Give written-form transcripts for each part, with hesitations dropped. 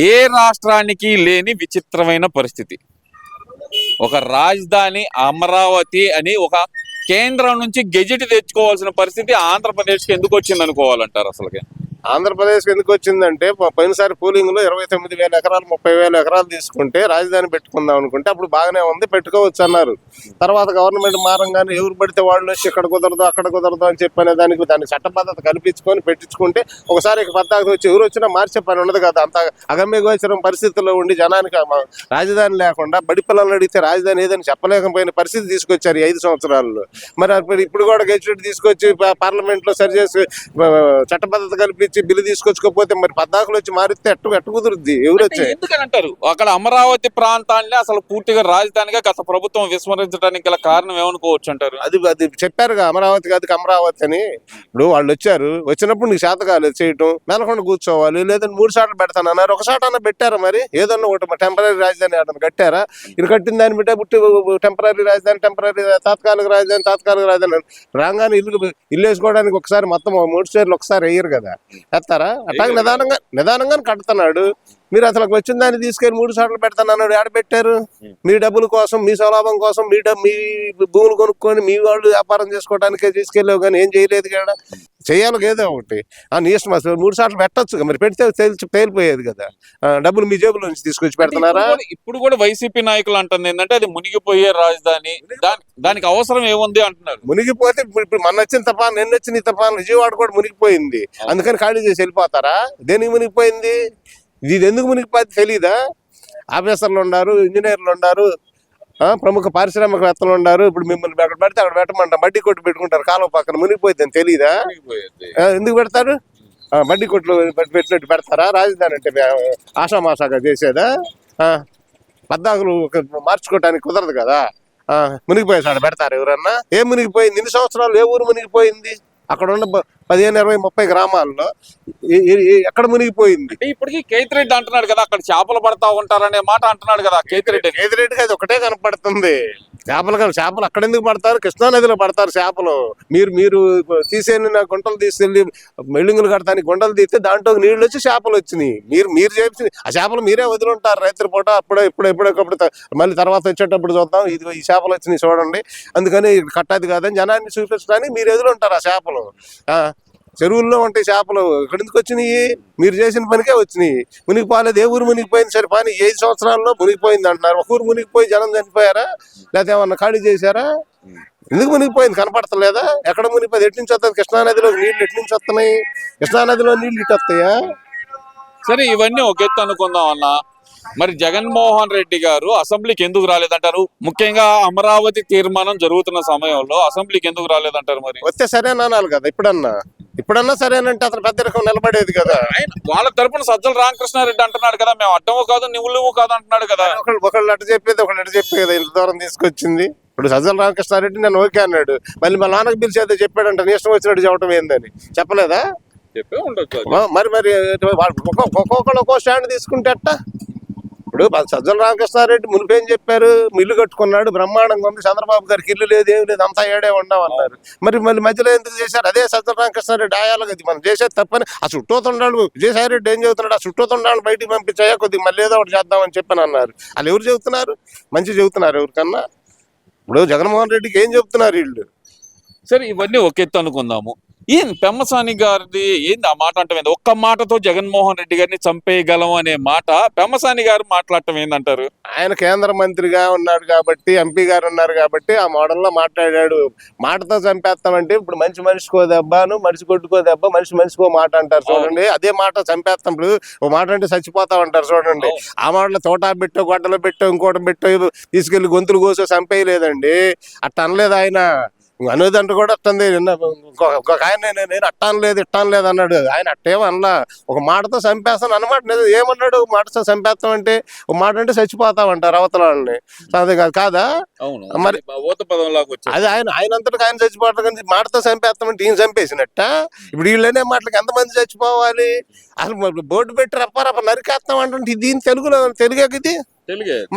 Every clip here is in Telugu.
ఏ రాష్ట్రానికి లేని విచిత్రమైన పరిస్థితి. ఒక రాజధాని అమరావతి అని ఒక కేంద్రం నుంచి గెజెట్ తెచ్చుకోవాల్సిన పరిస్థితి ఆంధ్రప్రదేశ్కి ఎందుకు వచ్చింది అనుకోవాలంటారు అసలుకి? ఆంధ్రప్రదేశ్ ఎందుకు వచ్చిందంటే పోయినసారి పోలింగ్ లో 29,000 ఎకరాలు 30,000 ఎకరాలు తీసుకుంటే రాజధాని పెట్టుకుందాం అనుకుంటే అప్పుడు బాగానే ఉంది, పెట్టుకోవచ్చు అన్నారు. తర్వాత గవర్నమెంట్ మారంగానే ఎవరు పడితే వాళ్ళు వచ్చి ఇక్కడ కుదరదు అక్కడ కుదరదు అని చెప్పనే దాన్ని చట్టబద్ధత కల్పించుకొని పెట్టించుకుంటే ఒకసారి పద్దాకు వచ్చి ఎవరు వచ్చినా మార్చే పని ఉండదు కదా. అంత అగమ్యగోచరం పరిస్థితుల్లో ఉండి జనానికి రాజధాని లేకుండా బడి పిల్లలు అడిగితే రాజధాని ఏదని చెప్పలేకపోయిన పరిస్థితి తీసుకొచ్చారు ఈ 5 సంవత్సరాల్లో. మరి ఇప్పుడు కూడా గెజిట్ తీసుకొచ్చి పార్లమెంట్ లో సరిచేసి చట్టబద్ధత కల్పించి బిల్లు తీసుకొచ్చుకోకపోతే మరి పద్దాకులు వచ్చి మారిస్తే ఎట్టు కుదురుద్ది? ఎవరు వచ్చాయి ఎందుకని అంటారు? అక్కడ అమరావతి ప్రాంతాన్ని అసలు పూర్తిగా రాజధానిగా గత ప్రభుత్వం విస్మరించడానికి గల కారణం ఏమనుకోవచ్చు అంటారు? అది చెప్పారుగా అమరావతి కాదు అమరావతి అని. ఇప్పుడు వాళ్ళు వచ్చినప్పుడు నీకు శాత కాలేదు చేయటం, నెలకొండ కూర్చోవాలి, లేదంటే 3 సార్లు పెడతాను అన్నారు. ఒక సాట పెట్టారా? మరి ఏదన్నా ఒకటి టెంపరీ రాజధాని ఆటను కట్టారా? ఇది కట్టిన దాన్ని బిట్టే టెంపరీ రాజధాని తాత్కాలిక రాజధాని రాగానే ఇల్లు వేసుకోవడానికి ఒకసారి మొత్తం 3 స్టేర్లు ఒకసారి వేయరు కదా, వేస్తారా? అట్లాగే నిదానంగా కడుతున్నాడు. మీరు అసలు వచ్చిన దాన్ని తీసుకెళ్లి 3 సార్లు పెడతానన్నాడు. ఆడ పెట్టారు? మీ డబ్బుల కోసం, మీ స్వలాభం కోసం, మీ భూములు కొనుక్కొని మీ వాళ్ళు వ్యాపారం చేసుకోవడానికే తీసుకెళ్ళావు కానీ ఏం చేయలేదు కదా. చేయాలి ఏదో ఒకటి. నీ ఇష్టం. అసలు 3 సార్లు పెట్టచ్చు, మరి పెడితే తేలిపోయేది కదా. డబ్బులు మీ జేబులో నుంచి తీసుకొచ్చి పెడుతున్నారా? ఇప్పుడు కూడా వైసీపీ నాయకులు అంటుంది ఏంటంటే అది మునిగిపోయే రాజధాని, దానికి అవసరం ఏముంది అంటున్నారు. మునిగిపోతే ఇప్పుడు మన వచ్చిన తపాను, నిన్న వచ్చిన తపాను విజయవాడ కూడా మునిగిపోయింది. అందుకని ఖాళీ చేసి వెళ్ళిపోతారా? దేనికి మునిగిపోయింది? ఇది ఎందుకు మునిగిపోతే తెలీదా? ఆఫీసర్లు ఉన్నారు, ఇంజనీర్లు ఉన్నారు, ప్రముఖ పారిశ్రామికవేత్తలు ఉన్నారు. ఇప్పుడు మిమ్మల్ని అక్కడ పెడితే అక్కడ పెట్టమంటారు, బడ్డీ కొట్టు పెట్టుకుంటారు కాలువ పక్కన. మునిగిపోయింది అని తెలీదా? ఎందుకు పెడతారు? బడ్డీ కొట్లు పెట్టినట్టు పెడతారా? రాజధాని అంటే ఆషామాషాగా చేసేదా? పద్దాకులు మార్చుకోవటానికి కుదరదు కదా. మునిగిపోయేది ఆడ పెడతారు ఎవరన్నా? ఏం మునిగిపోయింది? 2 సంవత్సరాలు ఏ ఊరు మునిగిపోయింది? అక్కడ ఉన్న 15, 20, 30 గ్రామాల్లో ఎక్కడ మునిగిపోయింది? ఇప్పటికీ కేతిరెడ్డి అంటున్నాడు కదా అక్కడ చేపలు పడతా ఉంటారనే మాట అంటున్నాడు కదా కేతిరెడ్డికి. అది ఒకటే కనపడుతుంది. చేపలు అక్కడ ఎందుకు పడతారు? కృష్ణానదిలో పడతారు చేపలు. మీరు తీసేని గుంటలు తీసుకెళ్ళి బిల్డింగులు కడతానికి గుంటలు తీస్తే దాంట్లో నీళ్లు వచ్చి చేపలు వచ్చినాయి. మీరు చేసి ఆ చేపలు మీరే వదిలింటారు రైతుల పూట. ఎప్పుడొకప్పుడు మళ్ళీ తర్వాత వచ్చేటప్పుడు చూద్దాం, ఇది ఈ చేపలు వచ్చినాయి చూడండి, అందుకని కట్టది కాదని జనాన్ని చూపించడానికి మీరు ఎదురుంటారు. ఆ చేపలు చెరువుల్లో ఉంటాయి చేపలు. ఇక్కడ ఎందుకు వచ్చినాయి? మీరు చేసిన పనికే వచ్చినాయి. మునిగిపోలేదు. ఏ ఊరు మునిగిపోయింది? సరే పని 5 సంవత్సరాల్లో మునిగిపోయింది అంటున్నారు. ఒక ఊరు మునిగిపోయి జనం చనిపోయారా? లేకపోతే ఏమన్నా ఖాళీ చేశారా? ఎందుకు మునిగిపోయింది? కనపడతలేదా? ఎక్కడ మునిగిపోయింది? ఎటు నుంచి వస్తుంది? కృష్ణానదిలో నీళ్లు ఎటు నుంచి వస్తున్నాయి? కృష్ణానదిలో నీళ్లు ఇటు వస్తాయా? సరే, ఇవన్నీ ఒక ఎత్తు అనుకుందాం అన్న. మరి జగన్మోహన్ రెడ్డి గారు అసెంబ్లీకి ఎందుకు రాలేదంటారు? ముఖ్యంగా అమరావతి తీర్మానం జరుగుతున్న సమయంలో అసెంబ్లీకి ఎందుకు రాలేదంటారు? మరి వస్తే సరేనన్నారు కదా. ఇప్పుడన్నా సరేనంటే అతను పెద్ద రకం నిలబడేది కదా. వాళ్ళ తరపున సజ్జల రామకృష్ణారెడ్డి అంటున్నాడు కదా, మేము అడ్డము కాదు నువ్వు కాదు అంటున్నాడు కదా. ఒకళ్ళు అటు చెప్పేది ఒకళ్ళు అటు చెప్పే కదా ఇంత దూరం తీసుకొచ్చింది. ఇప్పుడు సజ్జల రామకృష్ణారెడ్డి నేను ఓకే అన్నాడు, మళ్ళీ మా నాన్నకు పిలిచేదో చెప్పాడంట. నీ ఇష్టం వచ్చినట్టు చెప్పడం ఏందని చెప్పలేదా? చెప్పే ఉండొచ్చు. మరి ఒక్కొక్కళ్ళు ఒక్కో స్టాండ్ తీసుకుంటే అట్ట. ఇప్పుడు సజ్జల రామకృష్ణారెడ్డి మునిపేం చెప్పారు? ఇల్లు కట్టుకున్నాడు, బ్రహ్మాండంగా ఉంది, చంద్రబాబు గారికి ఇల్లు లేదు, ఏం లేదు, అంతా ఏడే ఉండమన్నారు. మళ్ళీ మధ్యలో ఎందుకు చేశారు? అదే సజ్జల రామకృష్ణారెడ్డి ఆయాలి కదా, మనం చేసేది తప్పని. ఆ చుట్టూతుండాలు విజయసాయిరెడ్డి ఏం చెబుతున్నాడు? ఆ చుట్టూతుండాలు బయటికి పంపించాయా కొద్దిగా మళ్ళీ ఏదో ఒకటి చేద్దామని చెప్పని అన్నారు. వాళ్ళు ఎవరు చెబుతున్నారు? మంచి చెబుతున్నారు ఎవరికన్నా? ఇప్పుడు జగన్మోహన్ రెడ్డికి ఏం చెబుతున్నారు వీళ్ళు? సరే, ఇవన్నీ ఒక ఎత్తు అనుకుందాము. పెమ్మసాని గారిది ఏంది ఆ మాట అంటే? ఒక్క మాటతో జగన్మోహన్ రెడ్డి గారిని చంపేయగలం అనే మాట పెమ్మసాని గారు మాట్లాడటం ఏందంటారు? ఆయన కేంద్ర మంత్రిగా ఉన్నాడు కాబట్టి, ఎంపీ గారు ఉన్నారు కాబట్టి ఆ మోడల్లో మాట్లాడాడు. మాటతో చంపేస్తామంటే ఇప్పుడు మనిషికో దెబ్బను, మనిషి కొట్టుకో దెబ్బ, మనిషికో మాట అంటారు చూడండి. అదే మాట చంపేస్తాం. ఇప్పుడు ఓ మాట అంటే చచ్చిపోతామంటారు చూడండి. ఆ మాటలో తోటా పెట్టో, గొడ్డలో పెట్టో, ఇంకోటి పెట్టో తీసుకెళ్లి గొంతులు కోసో చంపేయలేదండి. అట్ట అనలేదు ఆయన. అనేదంటే కూడా అట్టంది. ఒక ఆయన నేను అట్టానలేదు ఇట్టానలేదు అన్నాడు. ఆయన అట్టేమో అనలా. ఒక మాటతో చంపేస్తాను అన్నమాట. ఏమన్నాడు? ఒక మాటతో చంపేస్తాం అంటే, ఒక మాట అంటే చచ్చిపోతామంటారు అవతల వాళ్ళని. అదే కాదా? మరి అది ఆయనంతటికి ఆయన చచ్చిపోతారు కానీ మాటతో చంపేస్తామంటే ఈయన చంపేసినట్ట. ఇప్పుడు వీళ్ళనే మాటలకి ఎంతమంది చచ్చిపోవాలి? అసలు బోర్డు పెట్టి రప్ప నరికేస్తాం అంటే దీని తెలుగే ఇది.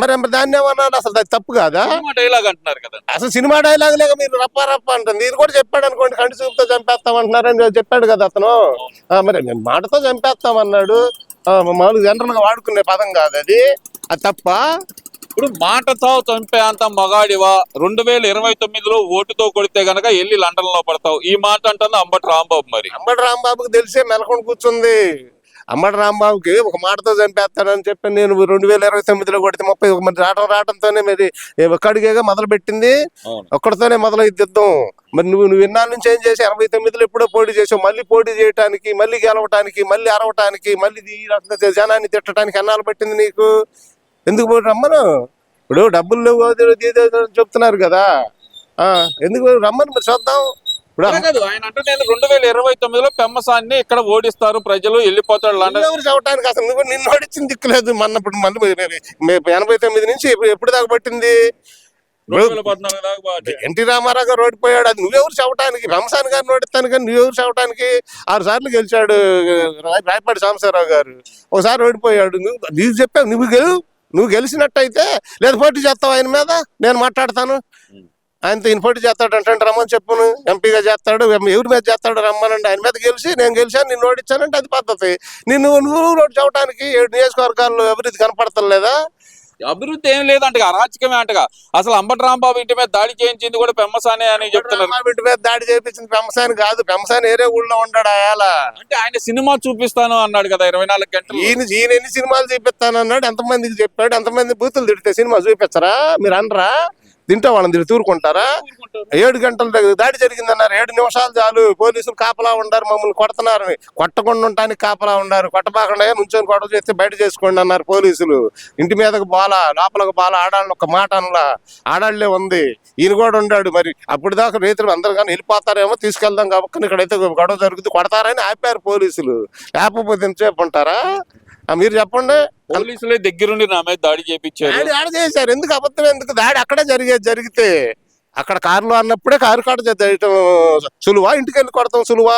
మరి దాన్ని ఏమన్నాడు? అసలు అది తప్పు కాదా? డైలాగ్ అంటున్నారు కదా. అసలు సినిమా డైలాగ్ లేక మీరు రప్ప అంటారు. నేను కూడా చెప్పాడు అనుకోండి, కంటి చూపుతో చంపేస్తామంటున్నారని చెప్పాడు కదా అతను. మరి మాటతో చంపేస్తామన్నాడు. మామూలుగా జనరల్ గా వాడుకునే పదం కాదు అది తప్ప. ఇప్పుడు మాటతో చంపే అంత మగాడివా 2029లో ఓటుతో కొడితే గనక వెళ్ళి లండన్ లో పడతావు, ఈ మాట అంటుంది అంబటి రాంబాబు. మరి అంబటి రాంబాబుకి తెలిసే మెలకొని కూర్చుంది. అంబటి రాంబాబుకి ఒక మాటతో చంపేస్తానని చెప్పి నేను 2029లో కొడితే 30 మరి రావడంతోనే మరి ఒక్కడికేగా మొదలు పెట్టింది, ఒక్కడితోనే మొదలైద్ది యుద్ధం. మరి నువ్వు ఇన్నాళ్ళ నుంచి ఏం చేసి 89లో ఎప్పుడో పోటీ చేసావు, మళ్ళీ పోటీ చేయడానికి, మళ్ళీ గెలవటానికి, మళ్ళీ అరవటానికి, మళ్ళీ ఈ రకంగా జనాన్ని తిట్టడానికి ఎన్నాళ్ళు పట్టింది నీకు? ఎందుకు పోటీ రమ్మను? ఇప్పుడు డబ్బులు లేవు చెప్తున్నారు కదా, ఎందుకు రమ్మను మరి చూద్దాం. కాదు ఆయన అంటే నేను 2029లో పెమ్మసాన్ని ఇక్కడ ఓడిస్తారు ప్రజలు, వెళ్ళిపోతాడు లండన్. ఎవరు చెప్పడానికి అసలు నువ్వు నిన్ను ఓడించింది దిక్కులేదు. మొన్నప్పుడు మళ్ళీ 89 నుంచి ఎప్పుడు దాకా పట్టింది? 2014 దాకా ఎన్టీ రామారావు గారు ఓడిపోయాడు, అది నువ్వెవరు చెప్పడానికి? పెమ్మసాని గారిని ఓడిస్తాను కానీ నువ్వెవరు చెప్పడానికి? 6 సార్లు గెలిచాడు రాయపాటి సాంబశివరావు గారు, ఒకసారి ఓడిపోయాడు. నువ్వు చెప్పావు నువ్వు గెలిచినట్టయితే లేదా పోటీ చేస్తావు ఆయన మీద, నేను మాట్లాడతాను. ఆయనతో ఈయన పోటీ చేస్తాడు అంటే రమ్మని చెప్పును, ఎంపీగా చేస్తాడు, ఎవరి మీద చేస్తాడు రమ్మనండి. ఆయన మీద గెలిచి నేను గెలిచాను నిన్ను ఓడించానంటే అది పద్ధతి. నువ్వు రోడ్డు చెప్పడానికి 7 నియోజకవర్గాల్లో అభివృద్ధి కనపడతలేదా? అభివృద్ధి ఏం లేదంట, అరాచకమే అంటగా. అసలు అంబటి రాంబాబు ఇంటి మీద దాడి చేయించింది కూడా పెమ్మసానే అని చెప్తున్నారు. ఇంటి మీద దాడి చేయించింది పెమ్మసాని కాదు, పెమ్మసాని వేరే ఊళ్ళో ఉన్నాడు. అలా అంటే ఆయన సినిమా చూపిస్తాను అన్నాడు కదా 24 గంటలు. ఈయన ఎన్ని సినిమాలు చూపిస్తాను అన్నాడు, ఎంతమందికి చెప్పాడు? ఎంతమంది బూతులు తిడితే సినిమా చూపించరా? మీరు అనరా? తింటా వాళ్ళని తిరిగి తూరుకుంటారా? 7 గంటల దాడి జరిగిందన్నారు, 7 నిమిషాలు చాలు పోలీసులు కాపలా ఉండారు, మమ్మల్ని కొడుతున్నారని. కొట్టకుండా ఉండటానికి కాపలా ఉండారు, కొట్టబాకుండా నుంచొని గొడవ చేస్తే బయట చేసుకోండి అన్నారు పోలీసులు. ఇంటి మీదకు బాల లోపలకు బాల ఆడాళ్ళని ఒక మాట అనలా, ఆడాళ్లే ఉంది. ఈయన కూడా ఉండాడు. మరి అప్పుడు దాకా రైతులు అందరు కానీ వెళ్ళిపోతారేమో, తీసుకెళ్దాం కాబట్టి ఇక్కడైతే గొడవ జరుగుతుంది కొడతారని ఆపారు పోలీసులు. లేకపోతే ఎంతసేపు ఉంటారా? మీరు చెప్పండి. పోలీసులే దగ్గరుండి నా మీద దాడి చేయించారు. దాడి చేశారు, ఎందుకు అబద్ధం? ఎందుకు దాడి అక్కడే జరిగితే అక్కడ కారులో అన్నప్పుడే కారు కాడ చేయటం సులువా, ఇంటికి వెళ్ళి కొడతాం సులువా?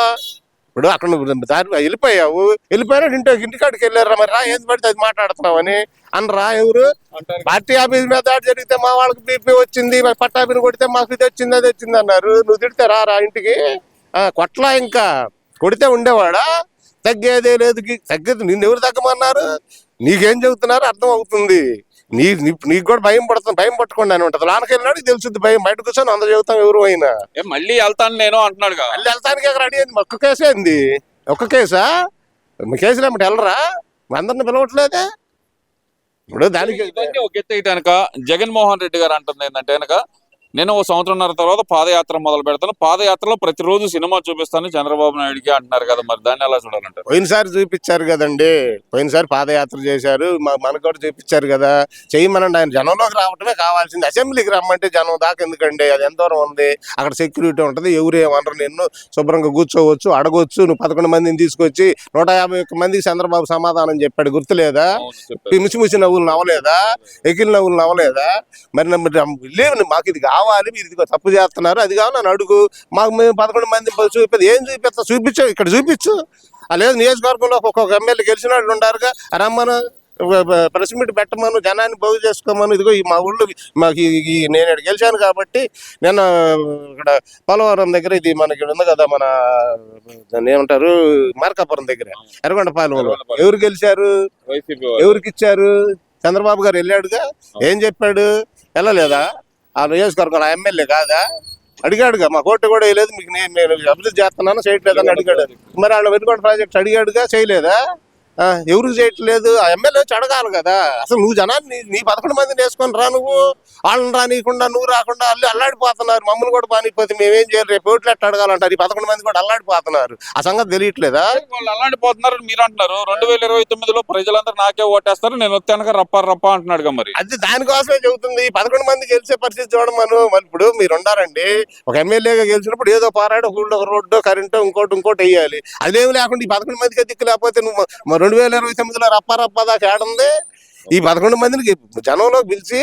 ఇప్పుడు అక్కడ దారి వెళ్ళిపోయావు, వెళ్ళిపోయినా ఇంటికాడికి వెళ్ళారా? మరి రా, ఏది పడితే అది మాట్లాడుతున్నావు అని అనరా ఎవరు? పార్టీ ఆఫీస్ మీద దాడి జరిగితే మా వాళ్ళకి బీపీ వచ్చింది, పట్టాభిని కొడితే మాకు ఇది వచ్చింది అది వచ్చింది అన్నారు. నువ్వు తిడితే రా ఇంటికి కొట్లా, ఇంకా కొడితే ఉండేవాడా? తగ్గేదే లేదు, తగ్గేది నిన్ను ఎవరు తగ్గమన్నారు? నీకేం చెబుతున్నారు అర్థం అవుతుంది. నీకు కూడా భయం పట్టుకోండి అని ఉంటుంది. లోనకి వెళ్ళినాడు తెలుసుద్ది భయం, బయట కూర్చొని అందరూ చెబుతాం ఎవరు అయినా. మళ్ళీ వెళ్తాను నేను అంటున్నాడు. మళ్ళీ వెళ్తానికి రెడీ అయింది. ఒక్క కేసే అయింది, ఒక్క కేసా? కేసులు ఏమిటి వెళ్ళరా? అందరిని పిలవట్లేదే. ఇప్పుడు దానికి ఒక ఎత్తు అయితే కనుక జగన్మోహన్ రెడ్డి గారు అంటుంది ఏంటంటే కనుక నేను 1 సంవత్సరంన్నర తర్వాత పాదయాత్ర మొదలు పెడతాను, పాదయాత్రలో ప్రతిరోజు సినిమా చూపిస్తాను చంద్రబాబు నాయుడుకి అంటున్నారు కదా. మరి దాన్ని ఎలా చూడాలంటారు? పోయినసారి చూపించారు కదండి, పోయినసారి పాదయాత్ర చేశారు, మనకు కూడా చూపించారు కదా. చేయమనండి, ఆయన జనంలోకి రావటమే కావాల్సింది. అసెంబ్లీకి రమ్మంటే జనం దాకా ఎందుకండి? అది ఎంత దూరం ఉంది, అక్కడ సెక్యూరిటీ ఉంటుంది, ఎవరు ఏమనరు, నిన్ను శుభ్రంగా కూర్చోవచ్చు, అడగొచ్చు. నువ్వు 11 మందిని తీసుకొచ్చి 151 మందికి చంద్రబాబు సమాధానం చెప్పాడు, గుర్తులేదా? ముసి నవ్వులు నవ్వలేదా? ఎకిల్ నవ్వులు నవ్వలేదా? మరి లేవు, మాకు ఇది కావాలి, మీరు ఇది తప్పు చేస్తున్నారు, అది కావాలి నన్ను అడుగు. మాకు మేము 11 మంది చూపేది ఏం చూపించు, ఇక్కడ చూపించు. లేదు నియోజకవర్గంలో ఒక్కొక్క ఎమ్మెల్యే గెలిచినట్లు ఉండారుగా, రమ్మను, ప్రెస్ మీట్ పెట్టమను, జనాన్ని బాగు చేసుకోమను. ఇదిగో మా ఊళ్ళో మాకు నేను ఇక్కడ గెలిచాను కాబట్టి నేను ఇక్కడ పోలవరం దగ్గర ఇది మనకి ఉంది కదా, మన ఏమంటారు మార్కాపురం దగ్గర ఎర్రగొండపాలెంలో ఎవరు గెలిచారు, ఎవరికి ఇచ్చారు? చంద్రబాబు గారు వెళ్ళాడుగా, ఏం చెప్పాడు? వెళ్ళలేదా? ఆ నియోజకవర్గం ఆ ఎమ్మెల్యే కాదా? అడిగాడుగా, మా కోర్టు కూడా వేయలేదు, మీకు నేను అభివృద్ధి చేస్తున్నాను చేయట్లేదని అడిగాడు. మరి వాళ్ళ వెనుకొండ ప్రాజెక్ట్ అడిగాడుగా, చేయలేదా? ఎవరికి చేయట్లేదు? ఆ ఎమ్మెల్యే వచ్చి అడగాలి కదా. అసలు నువ్వు జనాన్ని నీ 11 మందిని వేసుకొని రా, నువ్వు వాళ్ళని రానియకుండా నువ్వు రాకుండా అల్లాడిపోతున్నారు. మమ్మల్ని కూడా పానిపోతే మేమేం చేయాలి? రేపు ఓట్లు ఎట్లా అడగాలంటారు? ఈ 11 మంది కూడా అల్లాడిపోతున్నారు. ఆ సంగతి తెలియట్లేదా? వాళ్ళు అల్లాడిపోతున్నారు మీరు అంటున్నారు. 2029లో ప్రజలందరూ నాకే ఓటేస్తారు, నేను వచ్చాక రప్ప అంటున్నాడుగా. మరి అది దానికోసమే చెబుతుంది. 11 మంది గెలిచే పరిస్థితి చూడమను. మరి ఇప్పుడు మీరు ఉండారండి, ఒక ఎమ్మెల్యేగా గెలిచినప్పుడు ఏదో పోరాడు, ఒక రోడ్డు కరెంటు ఇంకోటి వేయాలి. అదేమి లేకుండా ఈ 11 మందికి దిక్కు లేకపోతే నువ్వు 2029లో రప్ప దాకా ఏడుంది? ఈ 11 మందిని జనంలో పిలిచి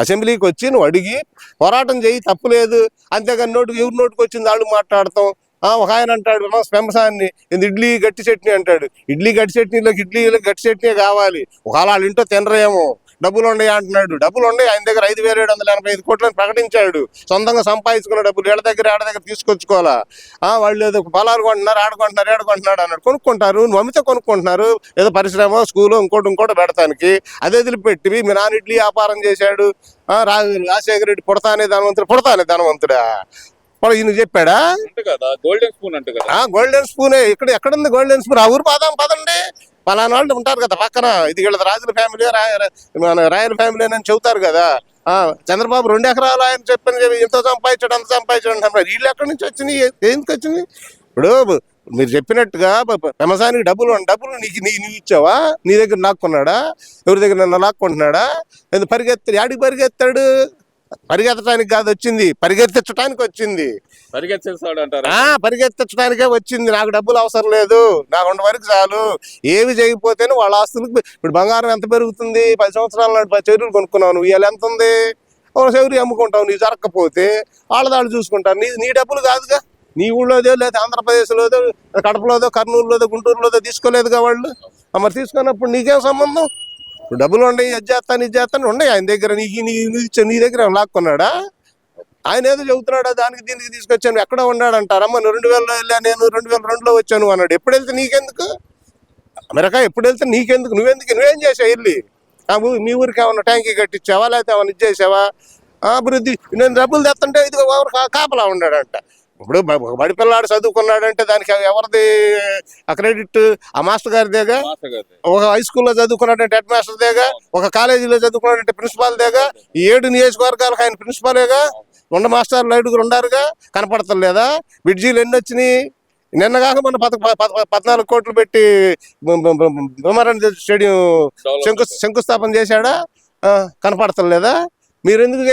అసెంబ్లీకి వచ్చి నువ్వు అడిగి పోరాటం చేయి, తప్పు లేదు. అంతేగాని ఎవరి నోటికి వచ్చింది వాళ్ళు మాట్లాడతాం. ఒక ఆయన అంటాడు పెంపసాన్ని, ఇడ్లీ గట్టి చట్నీ అంటాడు. ఇడ్లీ గట్టి చట్నీలోకి ఇడ్లీ గట్టి చట్నీ కావాలి. ఒకవేళ వాళ్ళ ఇంట్లో తినరేమో, డబ్బులు ఉన్నాయి అంటున్నాడు. డబ్బులు ఉన్నాయి ఆయన దగ్గర 5,785 కోట్లని ప్రకటించాడు. సొంతంగా సంపాదించుకున్న డబ్బులు ఏడ దగ్గర తీసుకొచ్చుకోవాలా. వాళ్ళు ఏదో పొలాలు కొంటున్నారు, ఏడుకుంటున్నాడు అన్నాడు. కొనుక్కుంటారు, నువ్వు అమ్మితే కొనుక్కుంటున్నారు. ఏదో పరిశ్రమ, స్కూలు, ఇంకోటి పెడతానికి. అదే వదిలిపెట్టి మీ నాన్న ఇడ్లీ వ్యాపారం చేశాడు, రాజశేఖర రెడ్డి పుడతానే ధనవంతుడా ఈయన చెప్పాడా? గోల్డెన్ స్పూన్ అంట కదా. గోల్డెన్ స్పూనే. ఎక్కడుంది గోల్డెన్ స్పూన్? ఆ ఊరు పదండి. పలానా వాళ్ళు ఉంటారు కదా పక్కన, ఇది వీళ్ళ రాజుల ఫ్యామిలీ, మన రాయల ఫ్యామిలీ అని చెబుతారు కదా. చంద్రబాబు 2 ఎకరాలు ఆయన చెప్పి ఇంత సంపాదించాడు, అంత సంపాదించాడు అంటున్నారు. వీళ్ళు ఎక్కడి నుంచి వచ్చినాయి, ఎందుకు వచ్చింది? ఇప్పుడు మీరు చెప్పినట్టుగా వ్యవసాయానికి డబ్బులు నీకు ఇచ్చావా? నీ దగ్గర లాక్కున్నాడా? ఎవరి దగ్గర నన్ను లాక్కుంటున్నాడా? యాడికి పరిగెత్తాడు? పరిగెత్తడానికి కాదు వచ్చింది, పరిగెత్తించడానికి వచ్చింది. పరిగెత్తించడానికే వచ్చింది. నాకు డబ్బులు అవసరం లేదు, నాకు 2 వరకు చాలు. ఏవి చేయకపోతేనే వాళ్ళ ఆస్తులకు. ఇప్పుడు బంగారం ఎంత పెరుగుతుంది? 10 సంవత్సరాల నాడు 10 చెరువులు కొనుక్కున్నావు, ఇవాళ ఎంత ఉంది? ఒక చెరువు అమ్ముకుంటావు. నీ జరగకపోతే వాళ్ళదాళ్ళు చూసుకుంటారు. నీ డబ్బులు కాదుగా. నీ ఊళ్ళోదో లేదా ఆంధ్రప్రదేశ్లోదో, కడపలోదో, కర్నూలులోదో, గుంటూరులోదో తీసుకోలేదుగా వాళ్ళు. మరి తీసుకున్నప్పుడు నీకేం సంబంధం? డబ్బులు ఉన్నాయి, ఇది చేస్తాను ఉన్నాయి ఆయన దగ్గర. నీ దగ్గర లాక్కున్నాడా? ఆయన ఏదో చెబుతున్నాడా, దానికి దీనికి తీసుకొచ్చాను. ఎక్కడ ఉన్నాడంటారమ్మ? 2000లో వెళ్ళా, నేను 2002లో వచ్చాను అన్నాడు. ఎప్పుడు వెళ్తే నీకెందుకు? అమెరికా ఎప్పుడు వెళ్తే నీకెందుకు? నువ్వేం చేసావు వెళ్ళి? మీ ఊరికి ఏమన్నా ట్యాంకీ కట్టించావా, లేకపోతే ఏమన్నా ఇచ్చేసావా? అభివృద్ధి. నేను డబ్బులు తెస్తుంటే ఇది కాపలా ఉన్నాడంట. ఇప్పుడు బడి పిల్లాడు చదువుకున్నాడంటే దానికి ఎవరిది క్రెడిట్? ఆ మాస్టర్ గారిదేగా. ఒక హై స్కూల్లో చదువుకున్నాడంటే హెడ్ మాస్టర్ దేగా. ఒక కాలేజీలో చదువుకున్నాడంటే ప్రిన్సిపాల్ దేగా. ఈ 7 నియోజకవర్గాలకు ఆయన ప్రిన్సిపాలేగా. 2 మాస్టర్లు 5 ఉన్నారుగా. కనపడతలేదా? బ్రిడ్జీలు ఎన్ని వచ్చినాయి? నిన్నగాక మన 14 కోట్లు పెట్టి భీమారెడ్డి స్టేడియం శంకుస్థాపన చేశాడా? కనపడతలేదా? మీరెందుకు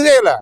చేయలా?